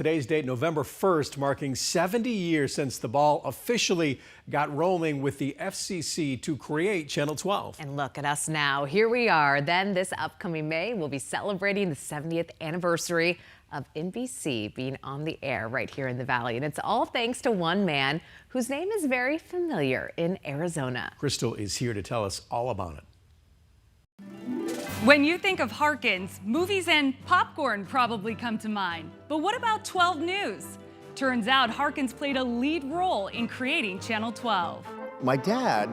Today's date, November 1st, marking 70 years since the ball officially got rolling with the FCC to create Channel 12. And look at us now. Here we are. Then this upcoming May, we'll be celebrating the 70th anniversary of NBC being on the air right here in the Valley. And it's all thanks to one man whose name is very familiar in Arizona. Crystal is here to tell us all about it. When you think of Harkins, movies and popcorn probably come to mind. But what about 12 News? Turns out Harkins played a lead role in creating Channel 12. My dad,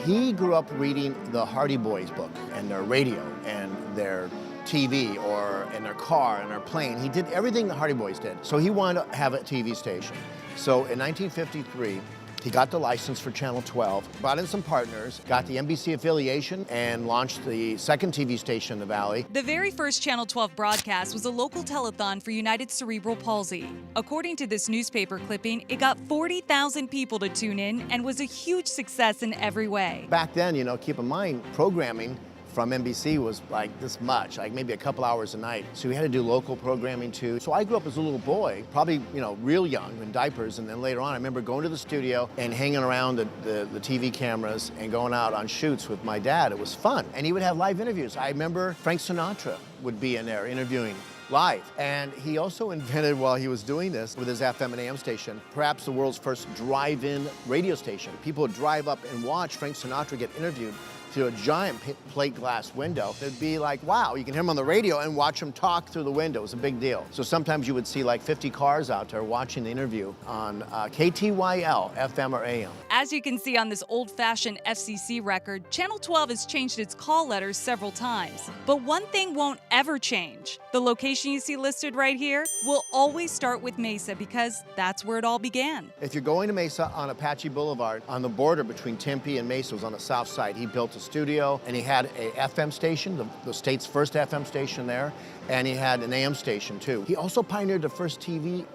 he grew up reading the Hardy Boys book and their radio and their TV or in their car and their plane. He did everything the Hardy Boys did. So he wanted to have a TV station. So in 1953, he got the license for Channel 12, brought in some partners, got the NBC affiliation, and launched the second TV station in the Valley. The very first Channel 12 broadcast was a local telethon for United Cerebral Palsy. According to this newspaper clipping, it got 40,000 people to tune in and was a huge success in every way. Back then, you know, keep in mind, programming from NBC was like this much, like maybe a couple hours a night. So we had to do local programming too. So I grew up as a little boy, probably, you know, real young in diapers. And then later on, I remember going to the studio and hanging around the TV cameras and going out on shoots with my dad. It was fun. And he would have live interviews. I remember Frank Sinatra would be in there interviewing live. And he also invented, while he was doing this with his FM and AM station, perhaps the world's first drive-in radio station. People would drive up and watch Frank Sinatra get interviewed through a giant plate glass window. It'd be like, wow, you can hear him on the radio and watch him talk through the window. It was a big deal. So sometimes you would see like 50 cars out there watching the interview on KTYL, FM or AM. As you can see on this old-fashioned FCC record, Channel 12 has changed its call letters several times. But one thing won't ever change. The location you see listed right here will always start with Mesa because that's where it all began. If you're going to Mesa on Apache Boulevard, on the border between Tempe and Mesa, it was on the south side. He built a studio, and he had a FM station, the state's first FM station there, and he had an AM station too. He also pioneered the first TV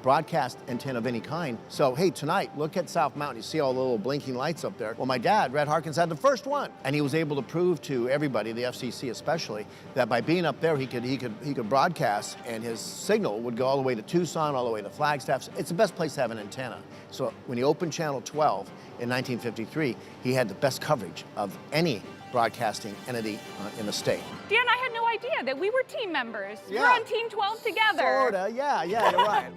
broadcast antenna of any kind. So hey, tonight, look at South Mountain. You see all the little blinking lights up there. Well, my dad, Red Harkins, had the first one, and he was able to prove to everybody, the FCC especially, that by being up there, he could broadcast, and his signal would go all the way to Tucson, all the way to Flagstaff. It's the best place to have an antenna. So when he opened Channel 12 in 1953, he had the best coverage of any broadcasting entity in the state. Dan, I had no idea that we were team members. Yeah. We're on Team 12 together. Sorta, yeah, you're right.